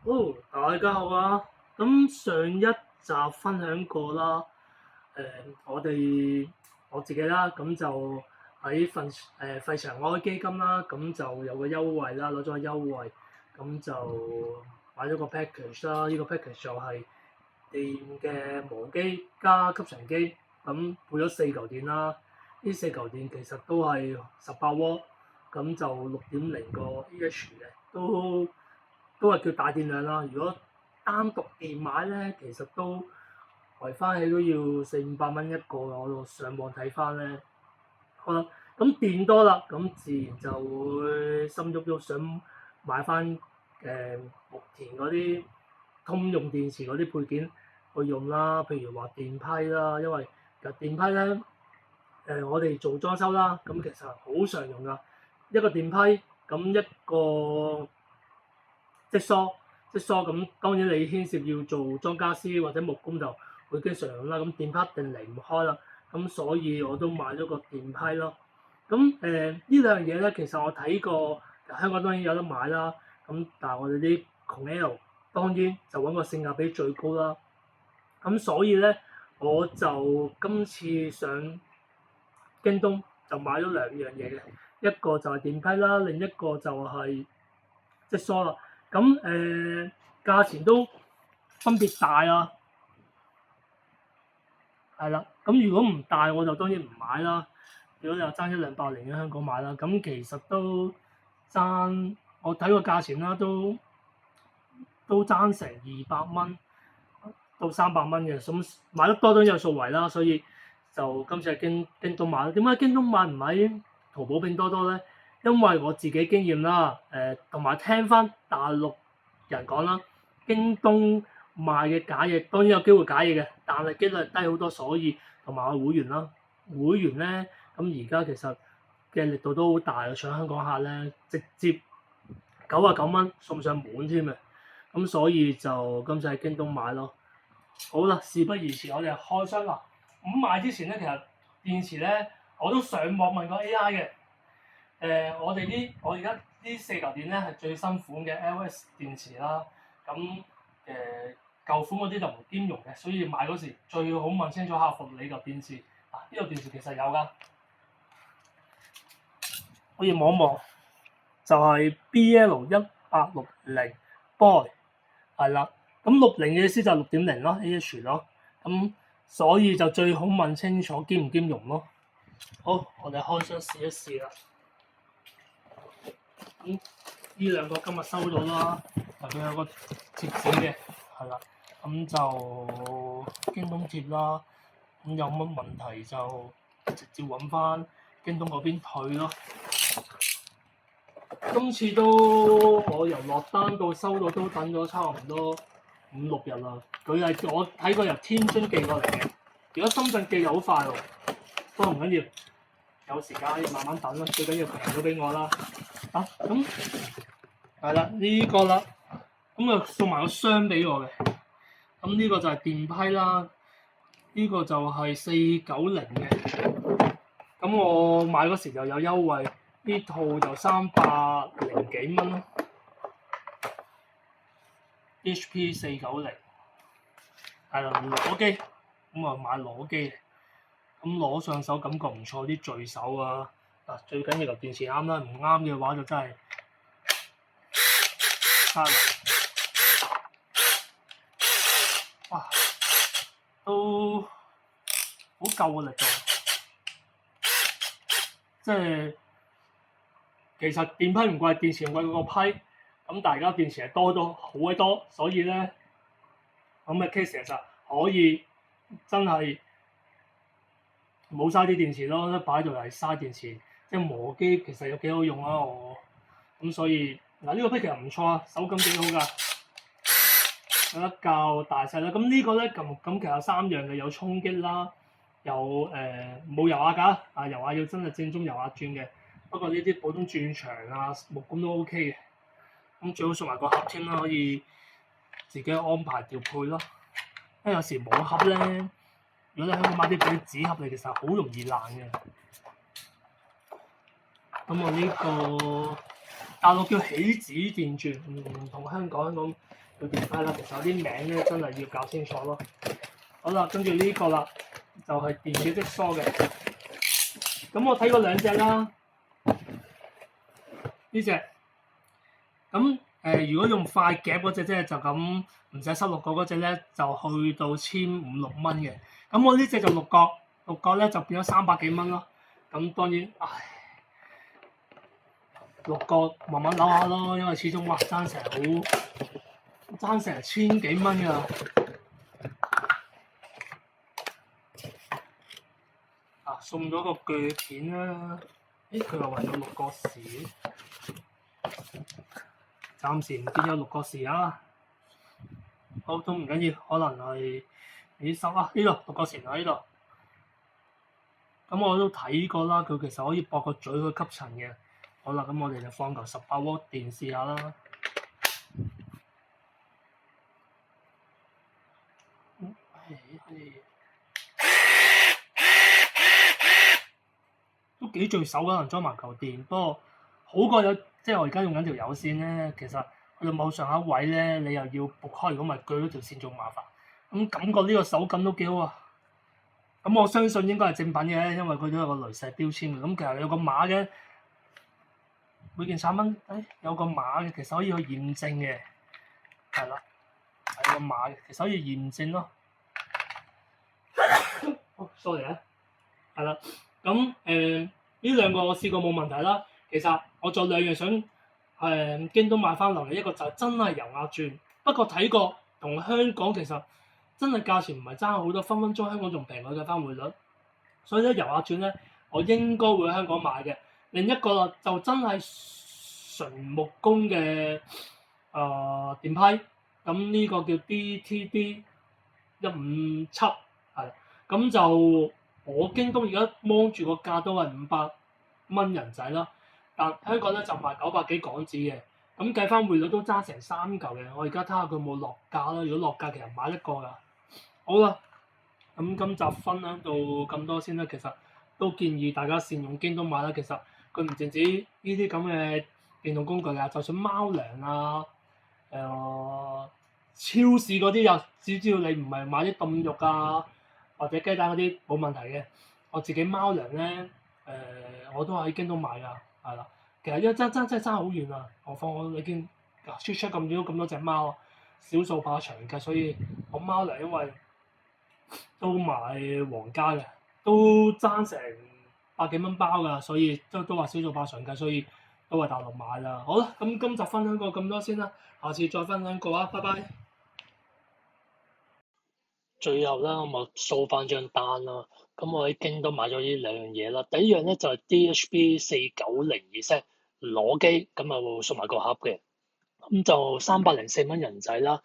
好，大家好啊！咁上一集分享過啦，誒、我自己啦，咁就喺肺塵埃基金啦，咁就有個優惠啦，攞咗個優惠，咁就買咗個 package 啦。呢、個 package 就係電嘅磨機加吸塵機，咁配咗4嚿電啦。呢4嚿電其實都係18W，咁就6.0個 AH 嘅，都係叫大電量啦。如果單獨電買咧，其實都維翻起都要400-500蚊一個。我上網睇翻咧，好啦，咁電多啦，咁自然就會心喐喐想買翻目前嗰啲通用電池嗰啲配件去用啦。譬如話電批啦，因為其實電批咧我哋做裝修啦，咁其實好常用噶。一個電批，咁一個積疏咁，當然你牽涉要做裝家私或者木工就會經常用啦。咁電批一定離唔開啦，咁所以我都買咗個電批咯。咁呢兩樣嘢咧，其實我睇過，香港當然有得買啦。咁但係我哋啲窮 L 當然就揾個性價比最高啦。咁所以咧，我就今次上京東就買咗兩樣嘢嘅，一個就係電批啦，另一個就係即疏啦。咁價錢都分別大啊，係啦。咁如果唔大我就當然唔買啦。如果你話爭100-200零喺香港買啦，咁其實都爭我睇個價錢啦，都爭成200蚊到300蚊嘅，咁買得多都有數圍啦，所以就今次喺京東買啦。點解京東買唔喺淘寶拼多多咧？因為我自己經驗啦，同埋聽翻大陸人講啦，京東賣嘅假嘢當然有機會假嘢嘅，但係機率低好多，所以同埋我會員啦，會員咧咁而家其實嘅力度都好大，搶香港客咧直接99蚊送上門添嘅，咁所以就今次喺京東買咯。好啦，事不宜遲，我哋開箱啦。咁買之前咧，其實電池咧我都上網問過 AI 嘅。我而家呢4嚿電咧係最新款嘅 LS 電池啦。咁舊款嗰啲就唔兼容嘅，所以買嗰時最好問清楚客服你嚿電池。呢嚿電池其實有㗎，可以望一望，就係 BL1860 Boy 係啦。咁60嘅意思就係6.0咯 AH 咯。咁所以就最好問清楚兼唔兼容咯。好，我哋開箱試一試啦。咁呢兩個今日收到啦，入邊有個貼紙嘅，係啦。咁就京東貼啦。咁有乜問題就直接揾翻京東嗰邊退咯。今次都我由落單到收到都等咗差唔多5-6日啦。佢係我睇過由天津寄過嚟嘅，如果深圳寄就好快喎。不過唔緊要，有時間可以慢慢等啦，最緊要平咗俾我啦。咁係啦，呢個啦，咁啊送埋個箱俾我嘅。咁呢個就係電批啦，呢個就係490嘅。咁我買嗰時就有優惠，呢套就300幾蚊咯。HP 490係啦，攞機咁啊買攞機，咁攞上手感覺唔錯，啲聚手啊。最緊要嚿電池啱啦，唔啱嘅話就真係哇都好夠嘅力度。即係其實電批唔貴，電池唔貴過個批。咁但係而家電池係多咗好鬼多，所以咧咁嘅 case 其實可以真係冇嘥啲電池咯，一擺喺度係嘥電池。即係磨機其實有幾好用啊，我咁所以呢個批其實唔錯啊，手感幾好㗎，有得較大細啦。咁呢個咧咁其實有3樣嘅，有衝擊啦，有冇油壓㗎，油壓要真係正宗油壓轉嘅。不過呢啲普通轉牆啊、木工都 OK 嘅。咁最好送埋個盒添啦，可以自己安排調配咯。因為有時冇盒咧，如果你香港買啲嗰啲紙盒嚟，其實好容易爛嘅。咁我呢個大陸叫喜子電鑽，唔同香港小電梯啦，其實有啲名咧真係要搞清楚咯。好啦，跟住呢個啦，就係電子積梳嘅。咁我睇過兩隻啦，呢隻咁如果用快夾嗰隻啫，就咁唔使塞六角嗰隻咧，就去到1500-1600嘅。咁我呢隻就六角咧就變咗300幾蚊咯。咁當然，六角慢慢扭下咯，因為始終爭成千幾蚊㗎。送咗個鋸片啦，佢又為咗六角匙，暫時唔見有六角匙啊。好，都唔緊要，可能係呢度六角匙喺呢度。咁我都睇過啦，佢其實可以駁個嘴去吸塵嘅。好啦，咁我哋就放嚿18W電試下啦。都幾聚手，可能裝埋嚿電，不過好過有，即係我而家用緊條有線咧。其實去到某上下位咧，你又要撥開，如果咪鋸咗條線仲麻煩。咁感覺呢個手感都幾好啊。咁我相信應該係正品嘅，因為佢都有個雷石標籤嘅。咁其實有個碼嘅，每件3蚊，有個碼嘅，其實可以去驗證嘅，係啦，係個碼嘅，其實可以驗證咯。sorry 啊，係啦。咁呢兩個我試過冇問題啦。其實我仲有兩樣想京東買翻落嚟，一個就係真係油壓鑽，不過睇過同香港其實真係價錢唔係爭好多，分分鐘香港仲平過嘅翻匯率。所以咧油壓鑽咧，我應該會喺香港買嘅。另一個就真係純木工嘅電批，咁呢個叫 DTD 157，係咁就。我京東而家望住個價都係500蚊人仔啦，但香港咧就賣900幾港紙嘅，咁計翻匯率都爭成3嚿嘅。我而家睇下佢冇落價啦，如果落價其實買得過㗎。好啦，咁今集分享到咁多先啦。其實都建議大家善用京東買啦。其實佢唔淨止呢啲咁嘅電動工具啊，就算貓糧啊、超市嗰啲又只要你唔係買啲凍肉啊，或者雞蛋嗰啲冇問題嘅。我自己貓糧咧，我都喺京東買㗎，係啦。其實真係爭好遠啊！何況你見出咁多隻貓，少數怕長計，所以我貓糧因為都買皇家嘅，都爭成百幾蚊包㗎，所以都話少數怕長計，所以都係大陸買啦。好啦，咁今集分享過咁多先啦，下次再分享過啊，拜拜。最後啦，我咪掃翻張單啦。咁我喺京東買咗呢兩樣嘢啦。第一樣咧就係 DHB 4902 set 裸機，咁啊送埋個盒嘅，咁就304蚊人仔啦。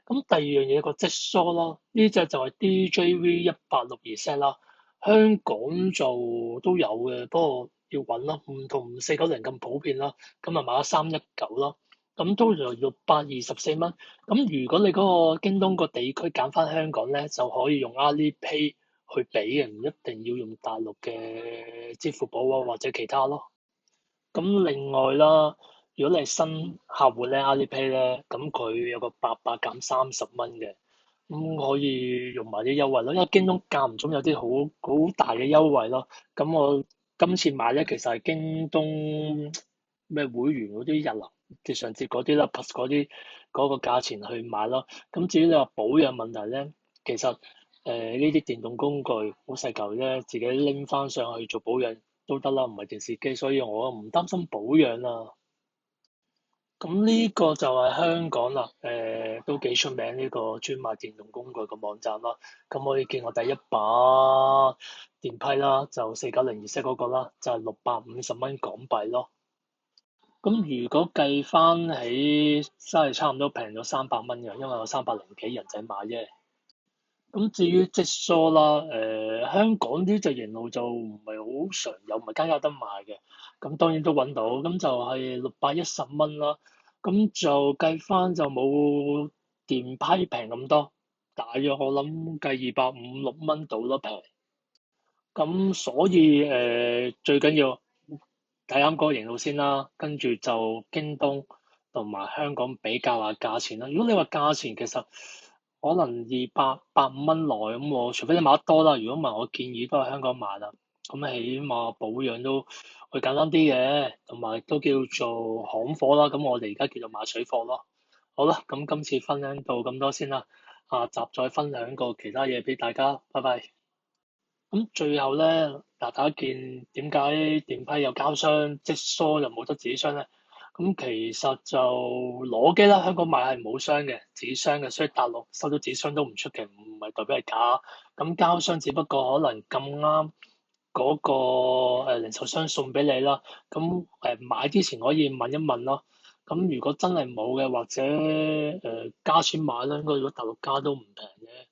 咁第二樣嘢個積梳啦，呢隻就係 DJV 1862 set 啦。香港就都有嘅，不過要揾啦，唔同490咁普遍啦。咁啊買咗319啦。咁都要624蚊。咁如果你嗰個京東個地區揀翻香港咧，就可以用 Alipay 去俾嘅，唔一定要用大陸嘅支付寶啊或者其他咯。咁另外啦，如果你係新客戶咧，Alipay 咧，咁佢有個800減30蚊嘅，咁可以用埋啲優惠咯。因為京東間唔中有啲好大嘅優惠咯。咁我今次買咧，其實係京東咩會員嗰啲日折上折嗰啲啦 plus 嗰啲嗰個價錢去買咯。咁至於你話保養問題咧，其實呢啲電動工具好細嚿啫，自己拎翻上去做保養都得啦，唔係電視機，所以我唔擔心保養啦。咁呢個就係香港啦，都幾出名呢個專賣電動工具嘅網站啦。咁可以見我第一把電批啦，就4902 set 嗰個啦，就係650蚊港幣咯。咁如果計翻起，真係差唔多平咗300蚊嘅，因為我300幾人仔買啫。咁至於積梳啦，香港呢隻型號就唔係好常有，唔係間有得賣嘅。咁當然都揾到，咁就係610蚊啦。咁就計翻就冇電批平咁多，大約我諗計250-260蚊到啦平。咁所以最緊要睇啱嗰個型號先啦，跟住就京東同埋香港比較下價錢啦。如果你話價錢其實可能200-150蚊內咁，我除非你買得多啦。如果唔係，我建議都係香港買啦。咁起碼保養都會簡單啲嘅，同埋都叫做行貨啦。咁我哋而家叫做買水貨咯。好啦，咁今次分享到咁多先啦，下集再分享個其他嘢俾大家，拜拜。咁最後咧，嗱，大家見點解電批有膠箱，即疏又冇得紙箱咧？咁其實就攞機啦，香港買係冇箱嘅，紙箱嘅，所以大陸收到紙箱都唔出奇，唔係代表係假。咁膠箱只不過可能咁啱嗰個零售商送俾你啦。咁買之前可以問一問咯。咁如果真係冇嘅，或者加錢買啦，應該如果大陸加都唔平嘅。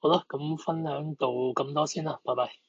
好啦，咁分享到咁多先啦，拜拜。